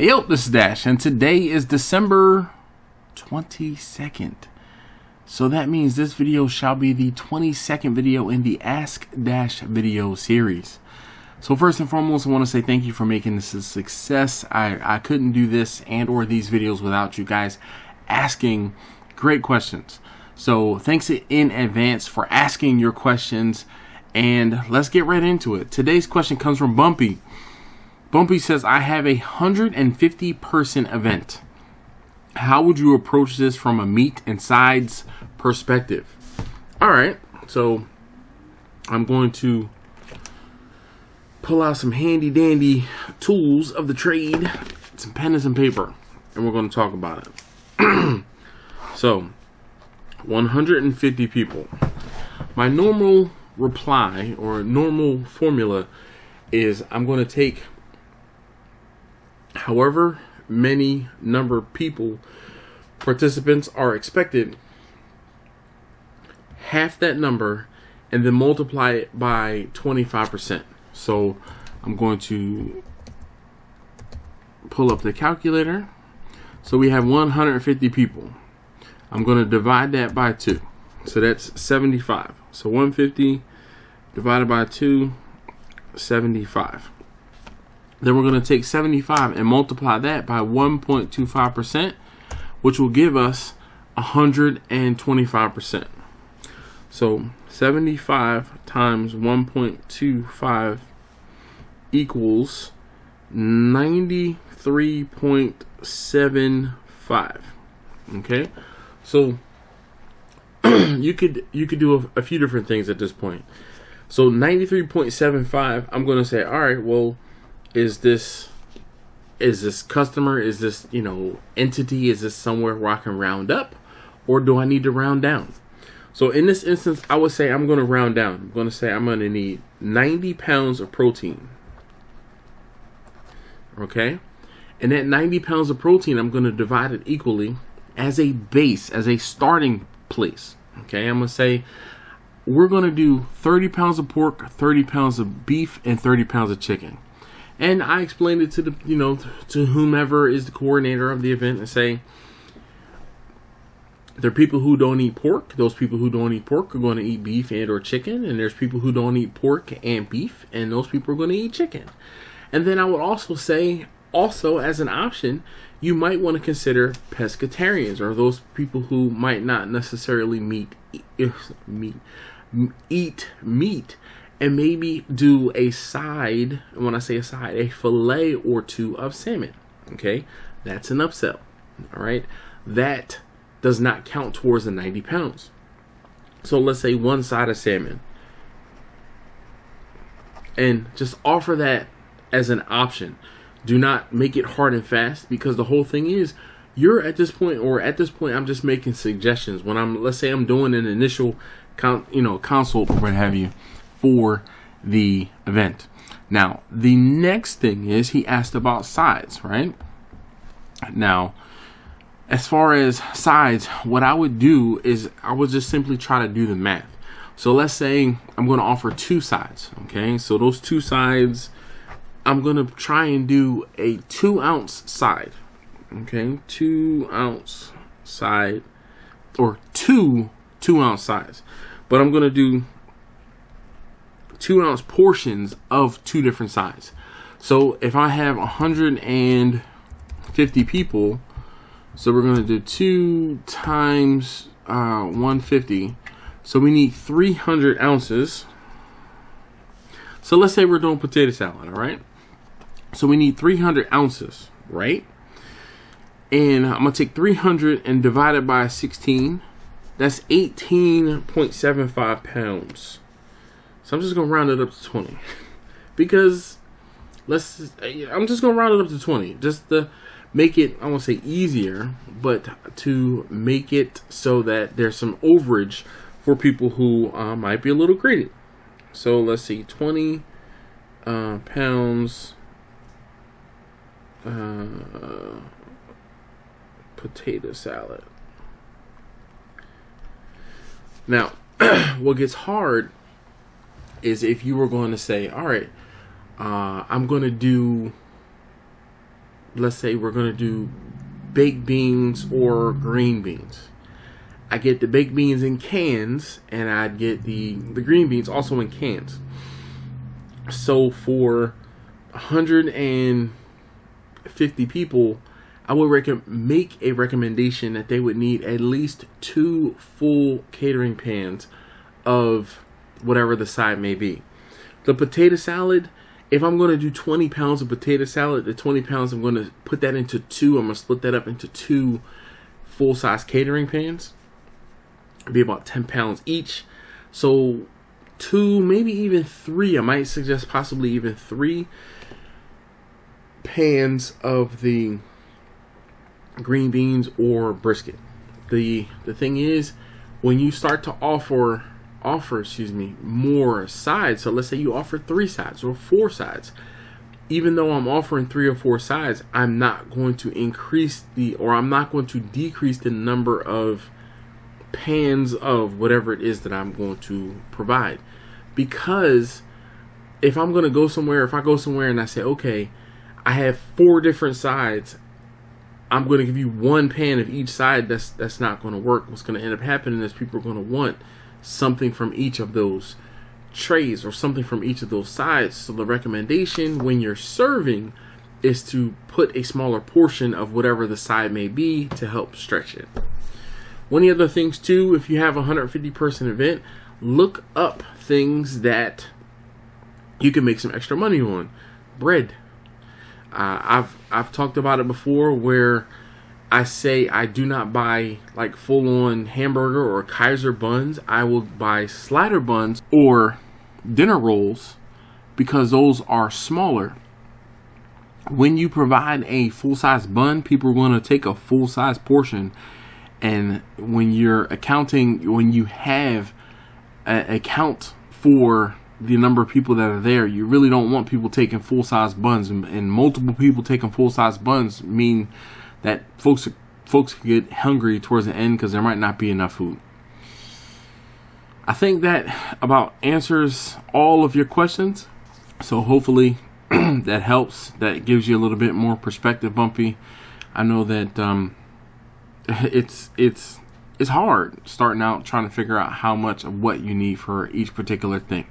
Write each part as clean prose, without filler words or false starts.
Hey yo, this is Dash, and today is December 22nd. So that means this video shall be the 22nd video in the Ask Dash video series. So first and foremost, I want to say thank you for making this a success. I couldn't do this and or these videos without you guys asking great questions. So thanks in advance for asking your questions, and let's get right into it. Today's question comes from Bumpy. Bumpy says, I have a 150 person event. How would you approach this from a meat and sides perspective? All right, so I'm going to pull out some handy dandy tools of the trade, some pen and some paper, and we're going to talk about it. So 150 people. My normal reply or normal formula is I'm going to take however many number of people, participants are expected, half that number, and then multiply it by 25%. So I'm going to pull up the calculator. So we have 150 people. I'm going to divide that by 2. So that's 75. So 150 divided by 2, 75. Then we're going to take 75 and multiply that by 1.25%, which will give us 125%. So 75 times 1.25 equals 93.75. Okay, so you could do a few different things at this point. So 93.75, I'm going to say, all right, well, is this customer, is this, entity, is this somewhere where I can round up, or do I need to round down? So in this instance, I would say I'm going to round down. I'm going to say I'm going to need 90 pounds of protein. Okay, and that 90 pounds of protein, I'm going to divide it equally as a base, as a starting place. Okay, I'm going to say we're going to do 30 pounds of pork, 30 pounds of beef, and 30 pounds of chicken. And I explained it to the, to whomever is the coordinator of the event, and say, there are people who don't eat pork. Those people who don't eat pork are going to eat beef and or chicken. And there's people who don't eat pork and beef, and those people are going to eat chicken. And then I would also say, also as an option, you might want to consider pescatarians, or those people who might not necessarily eat meat. And maybe do a side, when I say a side, a fillet or two of salmon. Okay, that's an upsell. All right, that does not count towards the 90 pounds. So let's say one side of salmon, and just offer that as an option. Do not make it hard and fast, because the whole thing is, you're at this point, I'm just making suggestions. When let's say I'm doing an initial consult or what have you for the event. Now, the next thing is, he asked about sides, right? Now, as far as sides, what I would do is I would just simply try to do the math. So let's say I'm going to offer 2 sides. Okay, so those 2 sides, I'm going to try and do a 2-ounce side. Okay, 2-ounce side, or 2-ounce sides. But I'm going to do 2-ounce portions of 2 different sides. So if I have 150 people, so we're going to do 2 times 150. So we need 300 ounces. So let's say we're doing potato salad, all right? So we need 300 ounces, right? And I'm going to take 300 and divide it by 16. That's 18.75 pounds. So I'm just going to round it up to 20. Because I'm just going to round it up to 20. Just to make it, I won't say easier, but to make it so that there's some overage for people who might be a little greedy. So let's see, 20 pounds potato salad. Now, what gets hard is if you were going to say, all right, I'm going to do let's say we're going to do baked beans or green beans. I get the baked beans in cans, and I'd get the green beans also in cans. So for 150 people, I would make a recommendation that they would need at least 2 full catering pans of whatever the side may be. The potato salad, if I'm going to do 20 pounds of potato salad, the 20 pounds, I'm going to put that into 2. I'm going to split that up into 2 full-size catering pans. It'd be about 10 pounds each. So 2, maybe even 3. I might suggest possibly even 3 pans of the green beans or brisket. The thing is, when you start to offer more sides, so let's say you offer 3 sides or 4 sides, even though I'm offering 3 or 4 sides, I'm not going to decrease the number of pans of whatever it is that I'm going to provide. Because if I'm going to go somewhere, if I go somewhere and I say, okay, I have 4 different sides, I'm going to give you 1 pan of each side, that's not going to work. What's going to end up happening is people are going to want something from each of those trays or something from each of those sides. So the recommendation when you're serving is to put a smaller portion of whatever the side may be to help stretch it. One of the other things too, if you have a 150 person event, look up things that you can make some extra money on. Bread. I've talked about it before where I say I do not buy like full-on hamburger or Kaiser buns. I will buy slider buns or dinner rolls because those are smaller. When you provide a full-size bun, people are going to take a full-size portion. And when you're accounting, when you have a count for the number of people that are there, you really don't want people taking full-size buns, and multiple people taking full-size buns mean that folks can get hungry towards the end because there might not be enough food. I think that about answers all of your questions. So hopefully that helps. That gives you a little bit more perspective, Bumpy. I know that it's hard starting out trying to figure out how much of what you need for each particular thing.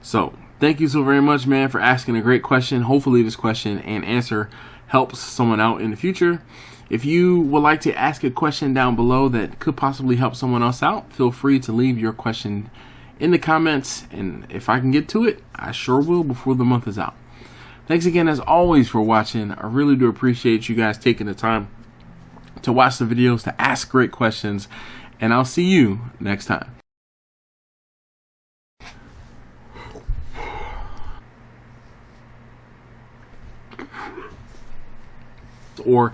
So thank you so very much, man, for asking a great question. Hopefully this question and answer helps someone out in the future. If you would like to ask a question down below that could possibly help someone else out, feel free to leave your question in the comments, and if I can get to it, I sure will before the month is out. Thanks again as always for watching. I really do appreciate you guys taking the time to watch the videos, to ask great questions, and I'll see you next time. Or